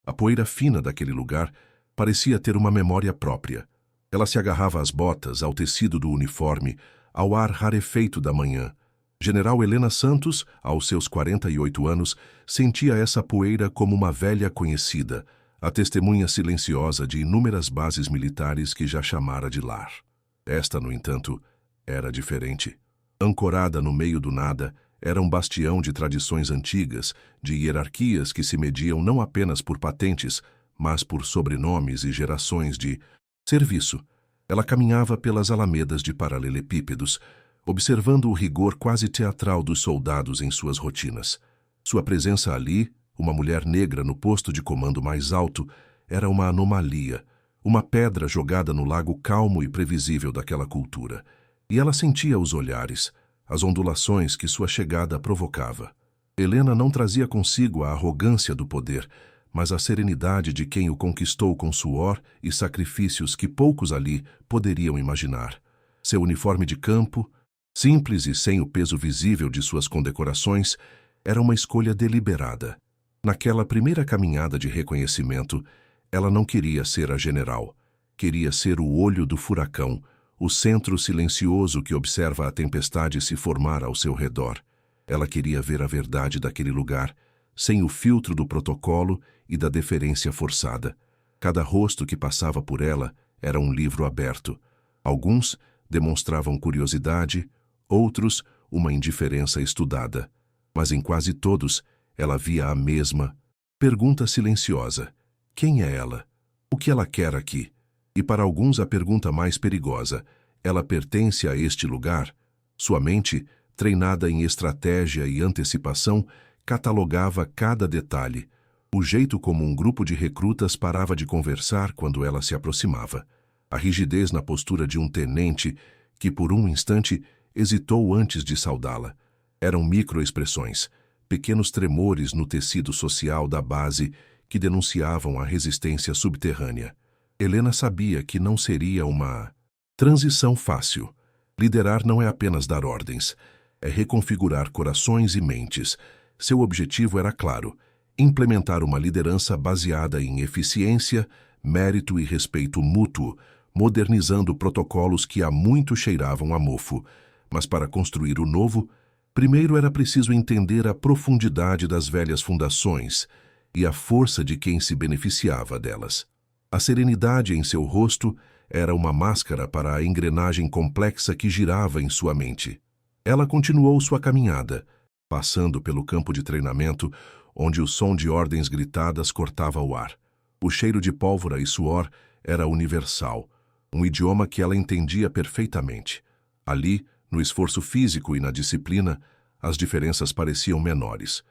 A poeira fina daquele lugar parecia ter uma memória própria. Ela se agarrava às botas, ao tecido do uniforme, ao ar rarefeito da manhã. General Helena Santos, aos seus 48 anos, sentia essa poeira como uma velha conhecida, a testemunha silenciosa de inúmeras bases militares que já chamara de lar. Esta, no entanto, era diferente. Ancorada no meio do nada, era um bastião de tradições antigas, de hierarquias que se mediam não apenas por patentes, mas por sobrenomes e gerações de serviço. Ela caminhava pelas alamedas de paralelepípedos, observando o rigor quase teatral dos soldados em suas rotinas. Sua presença ali, uma mulher negra no posto de comando mais alto, era uma anomalia, uma pedra jogada no lago calmo e previsível daquela cultura. E ela sentia os olhares, as ondulações que sua chegada provocava. Helena não trazia consigo a arrogância do poder, mas a serenidade de quem o conquistou com suor e sacrifícios que poucos ali poderiam imaginar. Seu uniforme de campo, simples e sem o peso visível de suas condecorações, era uma escolha deliberada. Naquela primeira caminhada de reconhecimento, ela não queria ser a general. Queria ser o olho do furacão, o centro silencioso que observa a tempestade se formar ao seu redor. Ela queria ver a verdade daquele lugar, sem o filtro do protocolo e da deferência forçada. Cada rosto que passava por ela era um livro aberto. Alguns demonstravam curiosidade, outros uma indiferença estudada. Mas em quase todos, ela via a mesma pergunta silenciosa. Quem é ela? O que ela quer aqui? E para alguns a pergunta mais perigosa. Ela pertence a este lugar? Sua mente, treinada em estratégia e antecipação, catalogava cada detalhe. O jeito como um grupo de recrutas parava de conversar quando ela se aproximava. A rigidez na postura de um tenente que, por um instante, hesitou antes de saudá-la. Eram microexpressões, pequenos tremores no tecido social da base que denunciavam a resistência subterrânea. Helena sabia que não seria uma transição fácil. Liderar não é apenas dar ordens, é reconfigurar corações e mentes. Seu objetivo era claro: implementar uma liderança baseada em eficiência, mérito e respeito mútuo, modernizando protocolos que há muito cheiravam a mofo. Mas para construir o novo, primeiro era preciso entender a profundidade das velhas fundações e a força de quem se beneficiava delas. A serenidade em seu rosto era uma máscara para a engrenagem complexa que girava em sua mente. Ela continuou sua caminhada, passando pelo campo de treinamento, onde o som de ordens gritadas cortava o ar. O cheiro de pólvora e suor era universal, um idioma que ela entendia perfeitamente. Ali, no esforço físico e na disciplina, as diferenças pareciam menores,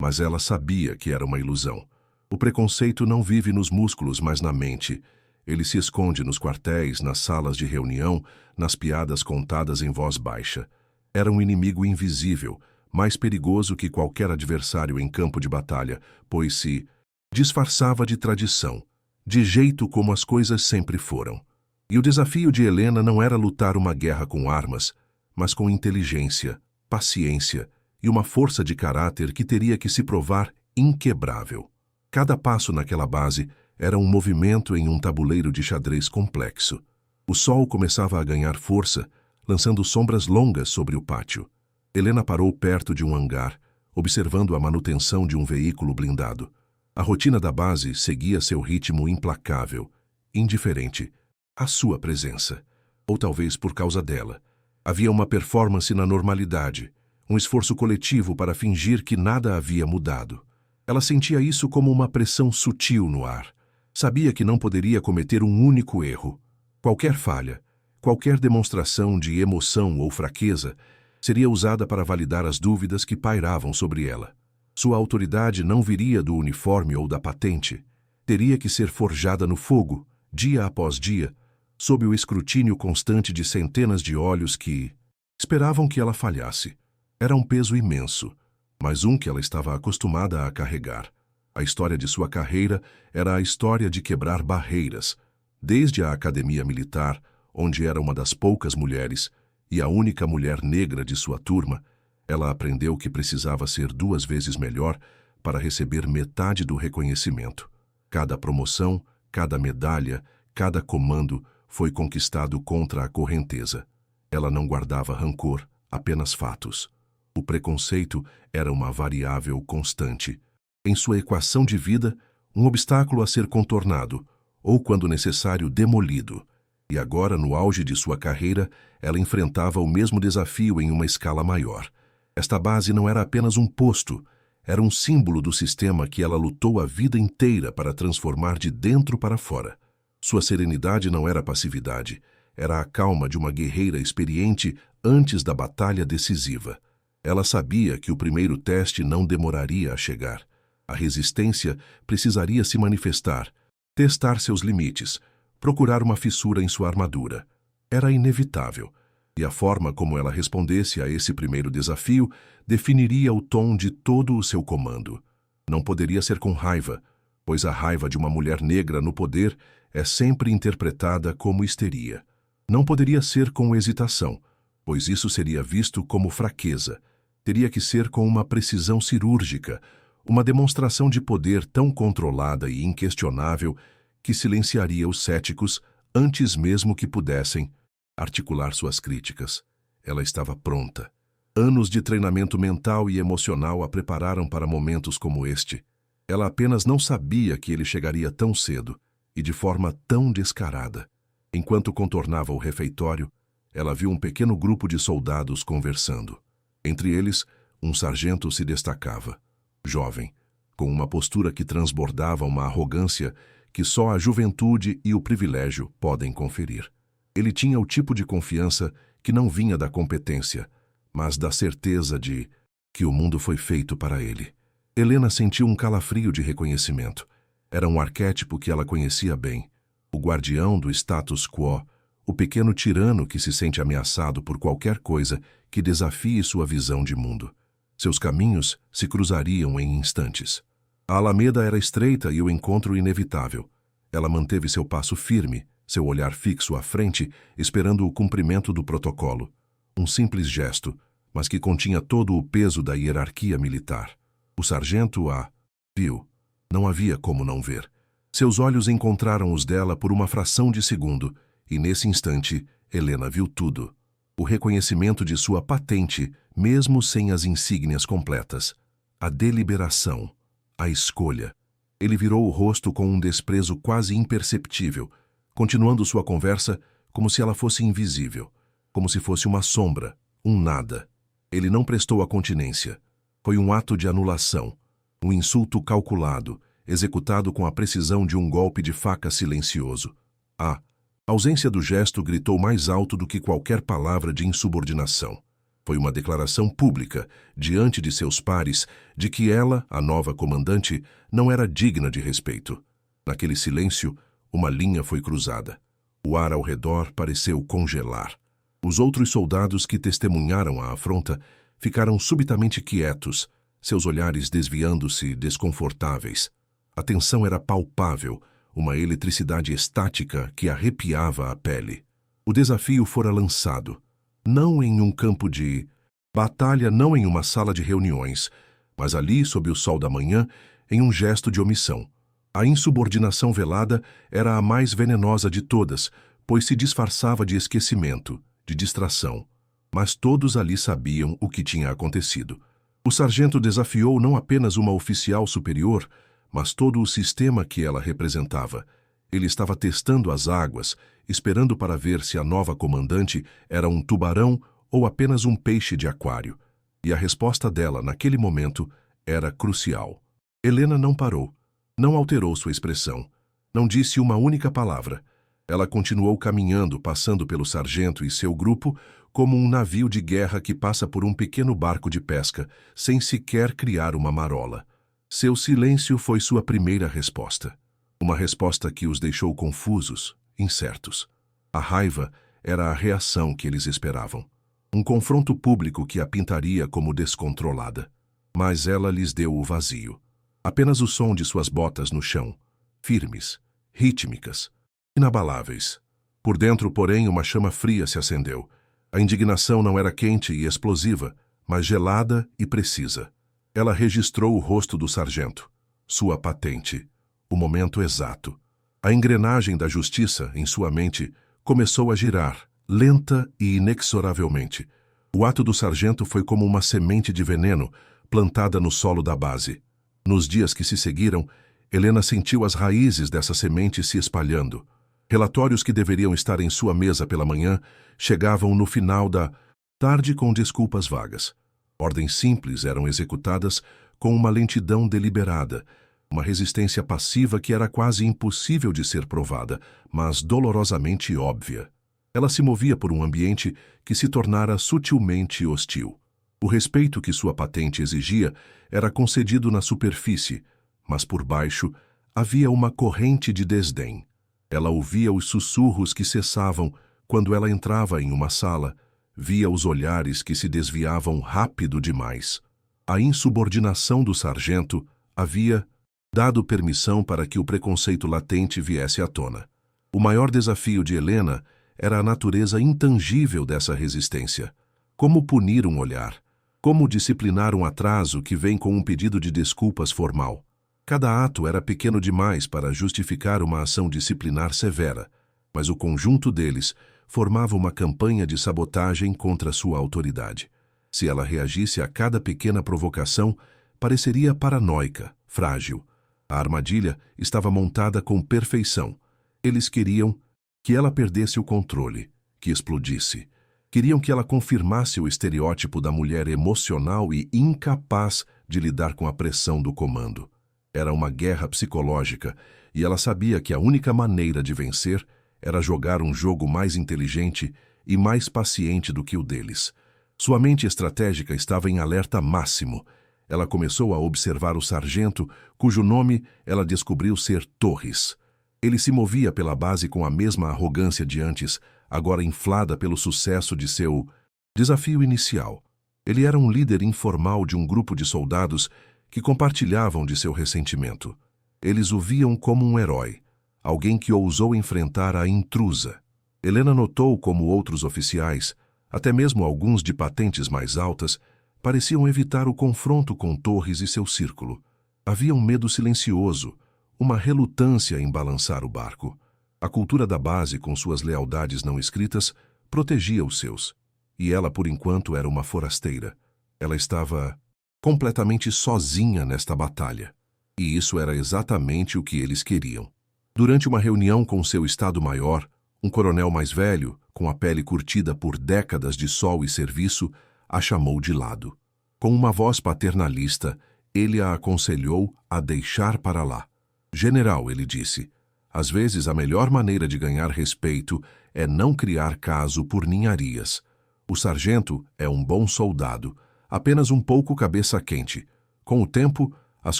mas ela sabia que era uma ilusão. O preconceito não vive nos músculos, mas na mente. Ele se esconde nos quartéis, nas salas de reunião, nas piadas contadas em voz baixa. Era um inimigo invisível, mais perigoso que qualquer adversário em campo de batalha, pois se disfarçava de tradição, de jeito como as coisas sempre foram. E o desafio de Helena não era lutar uma guerra com armas, mas com inteligência, paciência e uma força de caráter que teria que se provar inquebrável. Cada passo naquela base era um movimento em um tabuleiro de xadrez complexo. O sol começava a ganhar força, lançando sombras longas sobre o pátio. Helena parou perto de um hangar, observando a manutenção de um veículo blindado. A rotina da base seguia seu ritmo implacável, indiferente à sua presença, ou talvez por causa dela. Havia uma performance na normalidade, um esforço coletivo para fingir que nada havia mudado. Ela sentia isso como uma pressão sutil no ar. Sabia que não poderia cometer um único erro. Qualquer falha, qualquer demonstração de emoção ou fraqueza, seria usada para validar as dúvidas que pairavam sobre ela. Sua autoridade não viria do uniforme ou da patente. Teria que ser forjada no fogo, dia após dia, sob o escrutínio constante de centenas de olhos que esperavam que ela falhasse. Era um peso imenso, mas um que ela estava acostumada a carregar. A história de sua carreira era a história de quebrar barreiras, desde a academia militar, onde era uma das poucas mulheres e a única mulher negra de sua turma. Ela aprendeu que precisava ser 2 vezes melhor para receber metade do reconhecimento. Cada promoção, cada medalha, cada comando foi conquistado contra a correnteza. Ela não guardava rancor, apenas fatos. O preconceito era uma variável constante. Em sua equação de vida, um obstáculo a ser contornado, ou, quando necessário, demolido. E agora, no auge de sua carreira, ela enfrentava o mesmo desafio em uma escala maior. Esta base não era apenas um posto, era um símbolo do sistema que ela lutou a vida inteira para transformar de dentro para fora. Sua serenidade não era passividade, era a calma de uma guerreira experiente antes da batalha decisiva. Ela sabia que o primeiro teste não demoraria a chegar. A resistência precisaria se manifestar, testar seus limites, procurar uma fissura em sua armadura. Era inevitável, e a forma como ela respondesse a esse primeiro desafio definiria o tom de todo o seu comando. Não poderia ser com raiva, pois a raiva de uma mulher negra no poder é sempre interpretada como histeria. Não poderia ser com hesitação, pois isso seria visto como fraqueza. Teria que ser com uma precisão cirúrgica, uma demonstração de poder tão controlada e inquestionável que silenciaria os céticos antes mesmo que pudessem articular suas críticas. Ela estava pronta. Anos de treinamento mental e emocional a prepararam para momentos como este. Ela apenas não sabia que ele chegaria tão cedo e de forma tão descarada. Enquanto contornava o refeitório, ela viu um pequeno grupo de soldados conversando. Entre eles, um sargento se destacava. Jovem, com uma postura que transbordava uma arrogância que só a juventude e o privilégio podem conferir. Ele tinha o tipo de confiança que não vinha da competência, mas da certeza de que o mundo foi feito para ele. Helena sentiu um calafrio de reconhecimento. Era um arquétipo que ela conhecia bem. O guardião do status quo, o pequeno tirano que se sente ameaçado por qualquer coisa que desafie sua visão de mundo. Seus caminhos se cruzariam em instantes. A alameda era estreita e o encontro inevitável. Ela manteve seu passo firme, seu olhar fixo à frente, esperando o cumprimento do protocolo. Um simples gesto, mas que continha todo o peso da hierarquia militar. O sargento a viu. Não havia como não ver. Seus olhos encontraram os dela por uma fração de segundo, e nesse instante, Helena viu tudo. O reconhecimento de sua patente, mesmo sem as insígnias completas. A deliberação. A escolha. Ele virou o rosto com um desprezo quase imperceptível, continuando sua conversa como se ela fosse invisível, como se fosse uma sombra, um nada. Ele não prestou a continência. Foi um ato de anulação, um insulto calculado, executado com a precisão de um golpe de faca silencioso. A ausência do gesto gritou mais alto do que qualquer palavra de insubordinação. Foi uma declaração pública, diante de seus pares, de que ela, a nova comandante, não era digna de respeito. Naquele silêncio, uma linha foi cruzada. O ar ao redor pareceu congelar. Os outros soldados que testemunharam a afronta ficaram subitamente quietos, seus olhares desviando-se desconfortáveis. A tensão era palpável, uma eletricidade estática que arrepiava a pele. O desafio fora lançado. Não em um campo de batalha, não em uma sala de reuniões, mas ali, sob o sol da manhã, em um gesto de omissão. A insubordinação velada era a mais venenosa de todas, pois se disfarçava de esquecimento, de distração. Mas todos ali sabiam o que tinha acontecido. O sargento desafiou não apenas uma oficial superior, mas todo o sistema que ela representava. Ele estava testando as águas, esperando para ver se a nova comandante era um tubarão ou apenas um peixe de aquário. E a resposta dela, naquele momento, era crucial. Helena não parou, não alterou sua expressão, não disse uma única palavra. Ela continuou caminhando, passando pelo sargento e seu grupo, como um navio de guerra que passa por um pequeno barco de pesca, sem sequer criar uma marola. Seu silêncio foi sua primeira resposta. Uma resposta que os deixou confusos, incertos. A raiva era a reação que eles esperavam. Um confronto público que a pintaria como descontrolada. Mas ela lhes deu o vazio. Apenas o som de suas botas no chão, firmes, rítmicas, inabaláveis. Por dentro, porém, uma chama fria se acendeu. A indignação não era quente e explosiva, mas gelada e precisa. Ela registrou o rosto do sargento, sua patente, O momento exato. A engrenagem da justiça, em sua mente, começou a girar, lenta e inexoravelmente. O ato do sargento foi como uma semente de veneno plantada no solo da base. Nos dias que se seguiram, Helena sentiu as raízes dessa semente se espalhando. Relatórios que deveriam estar em sua mesa pela manhã chegavam no final da tarde com desculpas vagas. Ordens simples eram executadas com uma lentidão deliberada, uma resistência passiva que era quase impossível de ser provada, mas dolorosamente óbvia. Ela se movia por um ambiente que se tornara sutilmente hostil. O respeito que sua patente exigia era concedido na superfície, mas por baixo havia uma corrente de desdém. Ela ouvia os sussurros que cessavam quando ela entrava em uma sala, via os olhares que se desviavam rápido demais. A insubordinação do sargento havia dado permissão para que o preconceito latente viesse à tona. O maior desafio de Helena era a natureza intangível dessa resistência. Como punir um olhar? Como disciplinar um atraso que vem com um pedido de desculpas formal? Cada ato era pequeno demais para justificar uma ação disciplinar severa, mas o conjunto deles formava uma campanha de sabotagem contra sua autoridade. Se ela reagisse a cada pequena provocação, pareceria paranoica, frágil. A armadilha estava montada com perfeição. Eles queriam que ela perdesse o controle, que explodisse. Queriam que ela confirmasse o estereótipo da mulher emocional e incapaz de lidar com a pressão do comando. Era uma guerra psicológica, e ela sabia que a única maneira de vencer era jogar um jogo mais inteligente e mais paciente do que o deles. Sua mente estratégica estava em alerta máximo. Ela começou a observar o sargento, cujo nome ela descobriu ser Torres. Ele se movia pela base com a mesma arrogância de antes, agora inflada pelo sucesso de seu desafio inicial. Ele era um líder informal de um grupo de soldados que compartilhavam de seu ressentimento. Eles o viam como um herói, alguém que ousou enfrentar a intrusa. Helena notou como outros oficiais, até mesmo alguns de patentes mais altas, pareciam evitar o confronto com Torres e seu círculo. Havia um medo silencioso, uma relutância em balançar o barco. A cultura da base, com suas lealdades não escritas, protegia os seus. E ela, por enquanto, era uma forasteira. Ela estava completamente sozinha nesta batalha. E isso era exatamente o que eles queriam. Durante uma reunião com seu Estado-Maior, um coronel mais velho, com a pele curtida por décadas de sol e serviço, a chamou de lado. Com uma voz paternalista, ele a aconselhou a deixar para lá. General, ele disse, às vezes a melhor maneira de ganhar respeito é não criar caso por ninharias. O sargento é um bom soldado, apenas um pouco cabeça quente. Com o tempo, as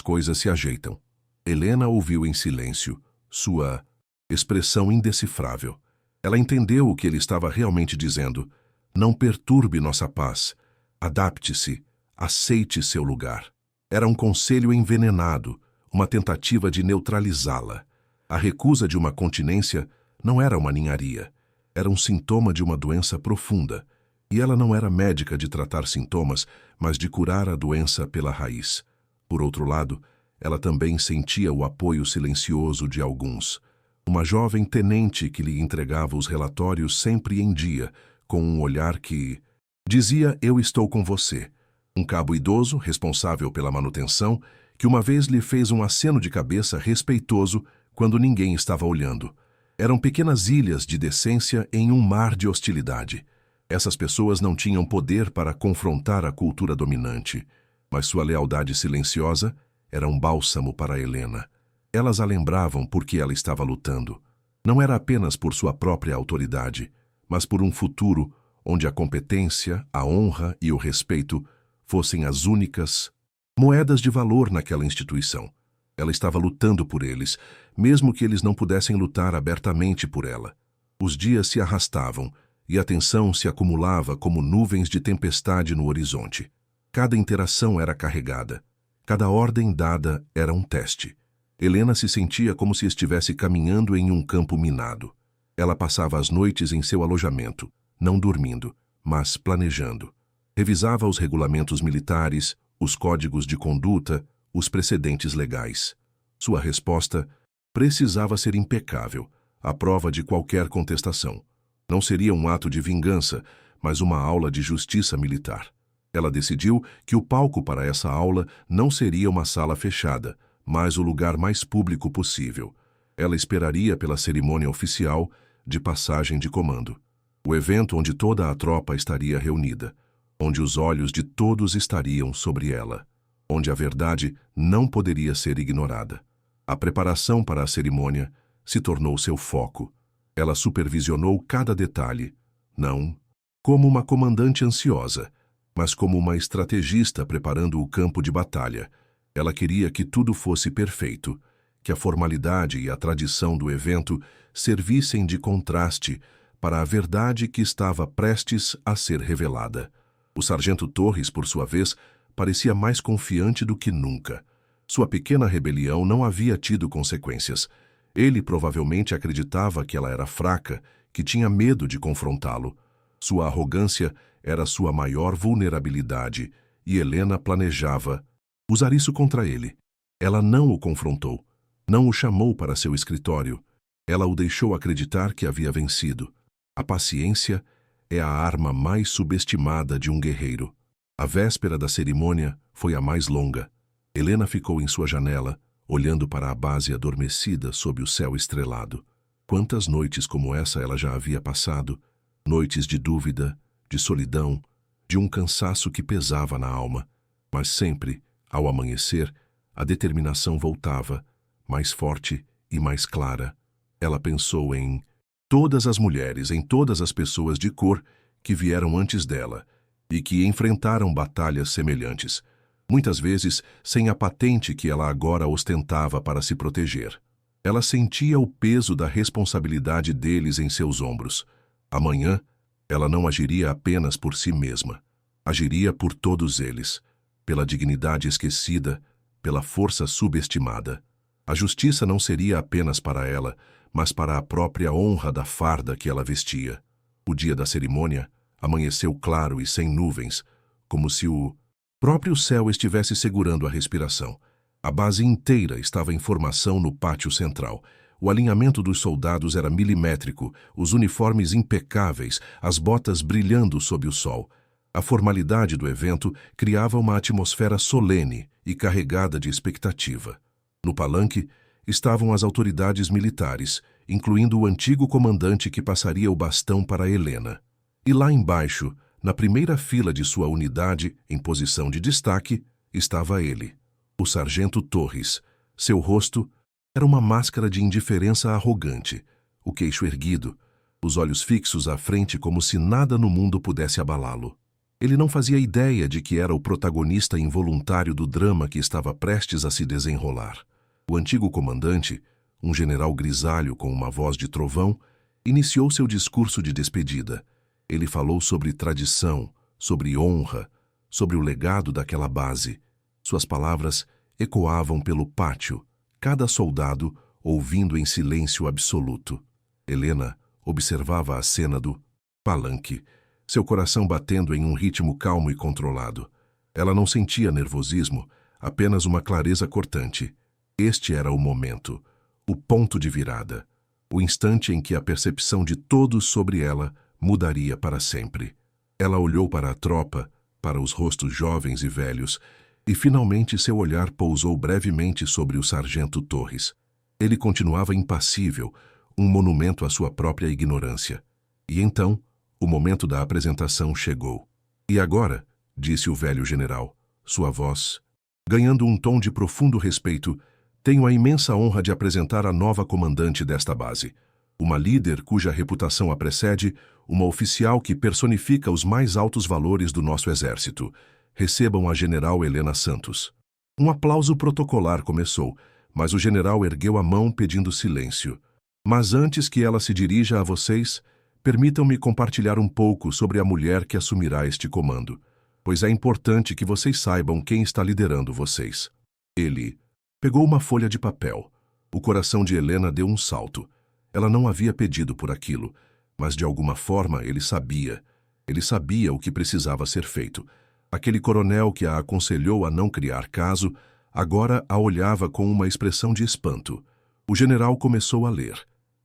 coisas se ajeitam. Helena ouviu em silêncio, sua expressão indecifrável. Ela entendeu o que ele estava realmente dizendo. Não perturbe nossa paz. Adapte-se. Aceite seu lugar. Era um conselho envenenado, uma tentativa de neutralizá-la. A recusa de uma continência não era uma ninharia. Era um sintoma de uma doença profunda. E ela não era médica de tratar sintomas, mas de curar a doença pela raiz. Por outro lado, ela também sentia o apoio silencioso de alguns. Uma jovem tenente que lhe entregava os relatórios sempre em dia, com um olhar que dizia: "Eu estou com você." Um cabo idoso, responsável pela manutenção, que uma vez lhe fez um aceno de cabeça respeitoso quando ninguém estava olhando. Eram pequenas ilhas de decência em um mar de hostilidade. Essas pessoas não tinham poder para confrontar a cultura dominante, mas sua lealdade silenciosa era um bálsamo para Helena. Elas a lembravam por que ela estava lutando. Não era apenas por sua própria autoridade, mas por um futuro onde a competência, a honra e o respeito fossem as únicas moedas de valor naquela instituição. Ela estava lutando por eles, mesmo que eles não pudessem lutar abertamente por ela. Os dias se arrastavam, e a tensão se acumulava como nuvens de tempestade no horizonte. Cada interação era carregada. Cada ordem dada era um teste. Helena se sentia como se estivesse caminhando em um campo minado. Ela passava as noites em seu alojamento, não dormindo, mas planejando. Revisava os regulamentos militares, os códigos de conduta, os precedentes legais. Sua resposta Precisava ser impecável, à prova de qualquer contestação. Não seria um ato de vingança, mas uma aula de justiça militar. Ela decidiu que o palco para essa aula não seria uma sala fechada, mas o lugar mais público possível. Ela esperaria pela cerimônia oficial de passagem de comando. O evento onde toda a tropa estaria reunida, onde os olhos de todos estariam sobre ela, onde a verdade não poderia ser ignorada. A preparação para a cerimônia se tornou seu foco. Ela supervisionou cada detalhe, não como uma comandante ansiosa, mas como uma estrategista preparando o campo de batalha. Ela queria que tudo fosse perfeito, que a formalidade e a tradição do evento servissem de contraste para a verdade que estava prestes a ser revelada. O sargento Torres, por sua vez, parecia mais confiante do que nunca. Sua pequena rebelião não havia tido consequências. Ele provavelmente acreditava que ela era fraca, que tinha medo de confrontá-lo. Sua arrogância era sua maior vulnerabilidade, e Helena planejava usar isso contra ele. Ela não o confrontou, não o chamou para seu escritório. Ela o deixou acreditar que havia vencido. A paciência é a arma mais subestimada de um guerreiro. A véspera da cerimônia foi a mais longa. Helena ficou em sua janela, olhando para a base adormecida sob o céu estrelado. Quantas noites como essa ela já havia passado, noites de dúvida, de solidão, de um cansaço que pesava na alma. Mas sempre, ao amanhecer, a determinação voltava, mais forte e mais clara. Ela pensou em todas as mulheres, em todas as pessoas de cor que vieram antes dela e que enfrentaram batalhas semelhantes, muitas vezes sem a patente que ela agora ostentava para se proteger. Ela sentia o peso da responsabilidade deles em seus ombros. Amanhã, ela não agiria apenas por si mesma. Agiria por todos eles, pela dignidade esquecida, pela força subestimada. A justiça não seria apenas para ela, mas para a própria honra da farda que ela vestia. O dia da cerimônia amanheceu claro e sem nuvens, como se o próprio céu estivesse segurando a respiração. A base inteira estava em formação no pátio central. O alinhamento dos soldados era milimétrico, os uniformes impecáveis, as botas brilhando sob o sol. A formalidade do evento criava uma atmosfera solene e carregada de expectativa. No palanque estavam as autoridades militares, incluindo o antigo comandante que passaria o bastão para Helena. E lá embaixo, na primeira fila de sua unidade, em posição de destaque, estava ele, o sargento Torres. Seu rosto era uma máscara de indiferença arrogante, o queixo erguido, os olhos fixos à frente como se nada no mundo pudesse abalá-lo. Ele não fazia ideia de que era o protagonista involuntário do drama que estava prestes a se desenrolar. O antigo comandante, um general grisalho com uma voz de trovão, iniciou seu discurso de despedida. Ele falou sobre tradição, sobre honra, sobre o legado daquela base. Suas palavras ecoavam pelo pátio, cada soldado ouvindo em silêncio absoluto. Helena observava a cena do palanque, seu coração batendo em um ritmo calmo e controlado. Ela não sentia nervosismo, apenas uma clareza cortante. Este era o momento, o ponto de virada, o instante em que a percepção de todos sobre ela mudaria para sempre. Ela olhou para a tropa, para os rostos jovens e velhos, e finalmente seu olhar pousou brevemente sobre o sargento Torres. Ele continuava impassível, um monumento à sua própria ignorância. E então, o momento da apresentação chegou. E agora, disse o velho general, sua voz, ganhando um tom de profundo respeito, tenho a imensa honra de apresentar a nova comandante desta base. Uma líder cuja reputação a precede, uma oficial que personifica os mais altos valores do nosso exército. Recebam a general Helena Santos. Um aplauso protocolar começou, mas o general ergueu a mão pedindo silêncio. Mas antes que ela se dirija a vocês, permitam-me compartilhar um pouco sobre a mulher que assumirá este comando, pois é importante que vocês saibam quem está liderando vocês. Ele pegou uma folha de papel. O coração de Helena deu um salto. Ela não havia pedido por aquilo, mas de alguma forma ele sabia. Ele sabia o que precisava ser feito. Aquele coronel que a aconselhou a não criar caso, agora a olhava com uma expressão de espanto. O general começou a ler,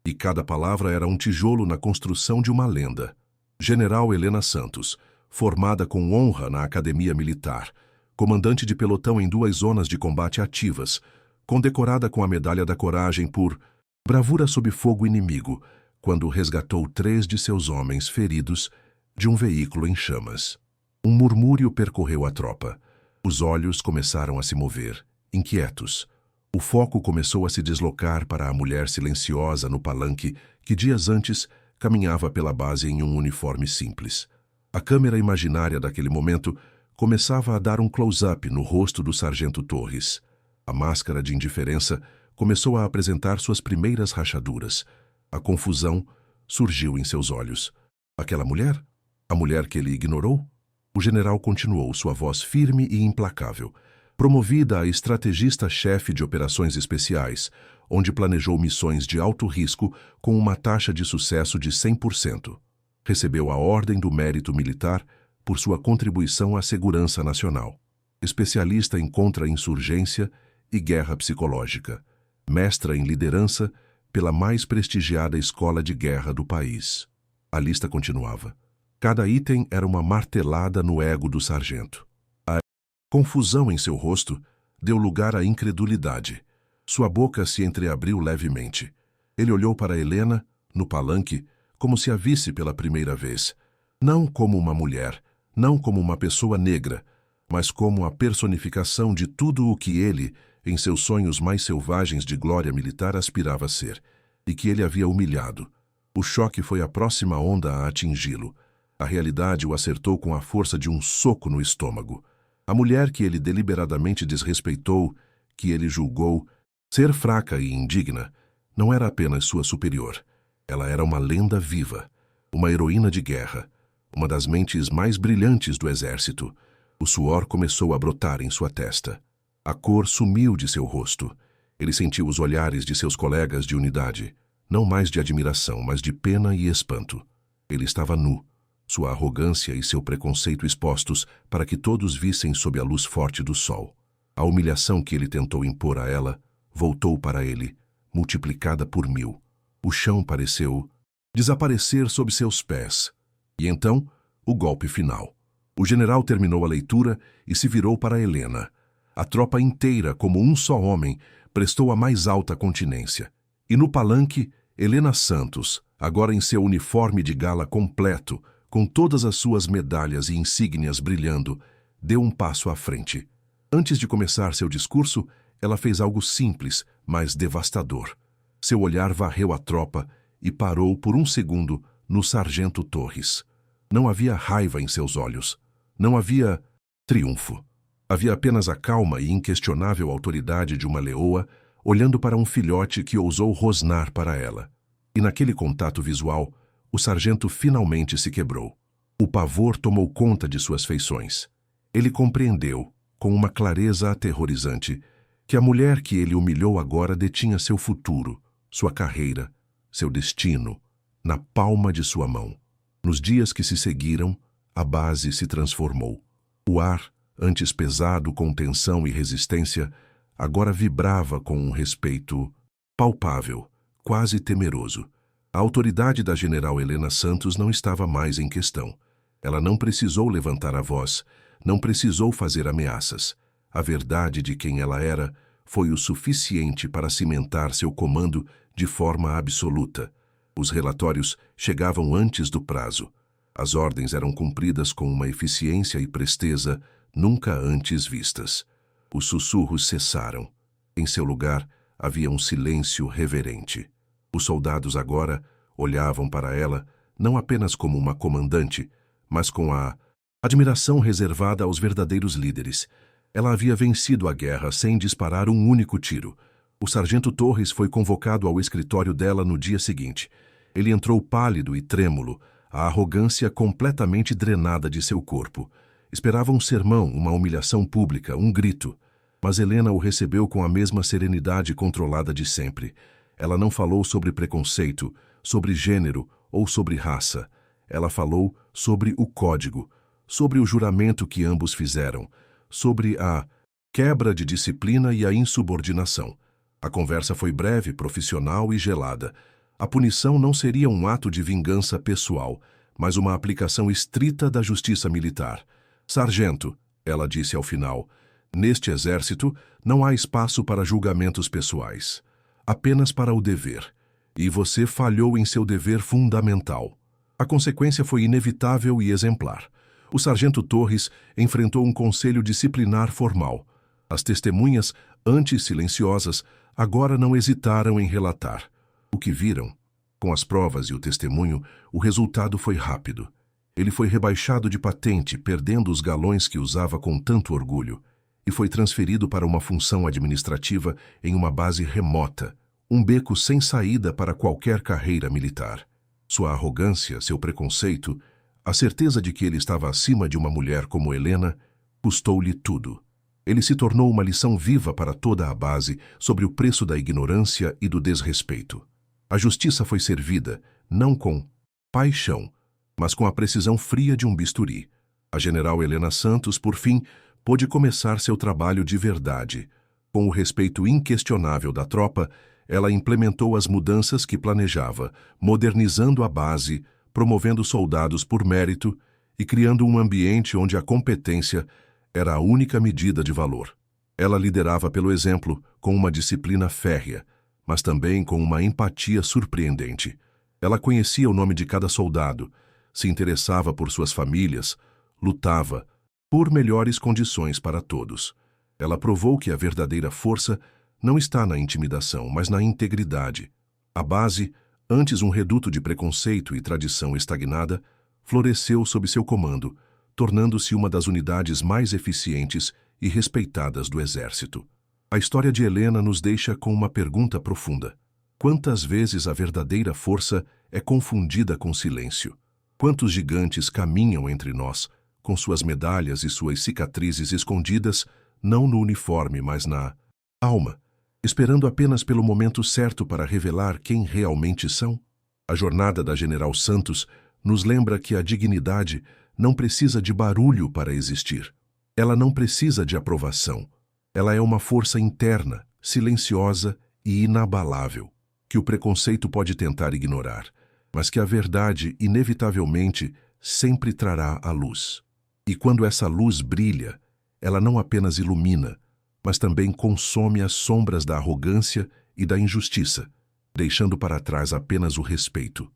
e cada palavra era um tijolo na construção de uma lenda. General Helena Santos, formada com honra na Academia Militar, comandante de pelotão em 2 zonas de combate ativas, condecorada com a Medalha da Coragem por bravura sob fogo inimigo, quando resgatou 3 de seus homens feridos de um veículo em chamas. Um murmúrio percorreu a tropa. Os olhos começaram a se mover, inquietos. O foco começou a se deslocar para a mulher silenciosa no palanque que dias antes caminhava pela base em um uniforme simples. A câmera imaginária daquele momento começava a dar um close-up no rosto do sargento Torres. A máscara de indiferença começou a apresentar suas primeiras rachaduras. A confusão surgiu em seus olhos. Aquela mulher? A mulher que ele ignorou? O general continuou, sua voz firme e implacável. Promovida a estrategista-chefe de operações especiais, onde planejou missões de alto risco com uma taxa de sucesso de 100%. Recebeu a Ordem do Mérito Militar por sua contribuição à segurança nacional. Especialista em contra-insurgência e guerra psicológica. Mestra em liderança pela mais prestigiada escola de guerra do país. A lista continuava. Cada item era uma martelada no ego do sargento. A confusão em seu rosto deu lugar à incredulidade. Sua boca se entreabriu levemente. Ele olhou para Helena, no palanque, como se a visse pela primeira vez. Não como uma mulher, não como uma pessoa negra, mas como a personificação de tudo o que ele, em seus sonhos mais selvagens de glória militar, aspirava a ser, e que ele havia humilhado. O choque foi a próxima onda a atingi-lo. A realidade o acertou com a força de um soco no estômago. A mulher que ele deliberadamente desrespeitou, que ele julgou ser fraca e indigna, não era apenas sua superior. Ela era uma lenda viva, uma heroína de guerra, uma das mentes mais brilhantes do exército. O suor começou a brotar em sua testa. A cor sumiu de seu rosto. Ele sentiu os olhares de seus colegas de unidade, não mais de admiração, mas de pena e espanto. Ele estava nu, sua arrogância e seu preconceito expostos para que todos vissem sob a luz forte do sol. A humilhação que ele tentou impor a ela voltou para ele, multiplicada por 1000. O chão pareceu desaparecer sob seus pés. E então, o golpe final. O general terminou a leitura e se virou para Helena. A tropa inteira, como um só homem, prestou a mais alta continência. E no palanque, Helena Santos, agora em seu uniforme de gala completo, com todas as suas medalhas e insígnias brilhando, deu um passo à frente. Antes de começar seu discurso, ela fez algo simples, mas devastador. Seu olhar varreu a tropa e parou por um segundo no sargento Torres. Não havia raiva em seus olhos. Não havia triunfo. Havia apenas a calma e inquestionável autoridade de uma leoa olhando para um filhote que ousou rosnar para ela. E naquele contato visual, o sargento finalmente se quebrou. O pavor tomou conta de suas feições. Ele compreendeu, com uma clareza aterrorizante, que a mulher que ele humilhou agora detinha seu futuro, sua carreira, seu destino, na palma de sua mão. Nos dias que se seguiram, a base se transformou. O ar, antes pesado com tensão e resistência, agora vibrava com um respeito palpável, quase temeroso. A autoridade da general Helena Santos não estava mais em questão. Ela não precisou levantar a voz, não precisou fazer ameaças. A verdade de quem ela era foi o suficiente para cimentar seu comando de forma absoluta. Os relatórios chegavam antes do prazo. As ordens eram cumpridas com uma eficiência e presteza nunca antes vistas. Os sussurros cessaram. Em seu lugar, havia um silêncio reverente. Os soldados agora olhavam para ela não apenas como uma comandante, mas com a admiração reservada aos verdadeiros líderes. Ela havia vencido a guerra sem disparar um único tiro. O sargento Torres foi convocado ao escritório dela no dia seguinte. Ele entrou pálido e trêmulo, a arrogância completamente drenada de seu corpo. Esperava um sermão, uma humilhação pública, um grito. Mas Helena o recebeu com a mesma serenidade controlada de sempre. Ela não falou sobre preconceito, sobre gênero ou sobre raça. Ela falou sobre o código, sobre o juramento que ambos fizeram, sobre a quebra de disciplina e a insubordinação. A conversa foi breve, profissional e gelada. A punição não seria um ato de vingança pessoal, mas uma aplicação estrita da justiça militar. Sargento, ela disse ao final, neste exército não há espaço para julgamentos pessoais. Apenas para o dever. E você falhou em seu dever fundamental. A consequência foi inevitável e exemplar. O sargento Torres enfrentou um conselho disciplinar formal. As testemunhas, antes silenciosas, agora não hesitaram em relatar. O que viram? Com as provas e o testemunho, o resultado foi rápido. Ele foi rebaixado de patente, perdendo os galões que usava com tanto orgulho, e foi transferido para uma função administrativa em uma base remota, um beco sem saída para qualquer carreira militar. Sua arrogância, seu preconceito, a certeza de que ele estava acima de uma mulher como Helena, custou-lhe tudo. Ele se tornou uma lição viva para toda a base sobre o preço da ignorância e do desrespeito. A justiça foi servida, não com paixão, mas com a precisão fria de um bisturi. A general Helena Santos, por fim, pôde começar seu trabalho de verdade. Com o respeito inquestionável da tropa, ela implementou as mudanças que planejava, modernizando a base, promovendo soldados por mérito e criando um ambiente onde a competência era a única medida de valor. Ela liderava pelo exemplo, com uma disciplina férrea, mas também com uma empatia surpreendente. Ela conhecia o nome de cada soldado, se interessava por suas famílias, lutava por melhores condições para todos. Ela provou que a verdadeira força não está na intimidação, mas na integridade. A base, antes um reduto de preconceito e tradição estagnada, floresceu sob seu comando, tornando-se uma das unidades mais eficientes e respeitadas do Exército. A história de Helena nos deixa com uma pergunta profunda. Quantas vezes a verdadeira força é confundida com silêncio? Quantos gigantes caminham entre nós, com suas medalhas e suas cicatrizes escondidas, não no uniforme, mas na alma, esperando apenas pelo momento certo para revelar quem realmente são? A jornada da General Santos nos lembra que a dignidade não precisa de barulho para existir. Ela não precisa de aprovação. Ela é uma força interna, silenciosa e inabalável, que o preconceito pode tentar ignorar, mas que a verdade, inevitavelmente, sempre trará à luz. E quando essa luz brilha, ela não apenas ilumina, mas também consome as sombras da arrogância e da injustiça, deixando para trás apenas o respeito.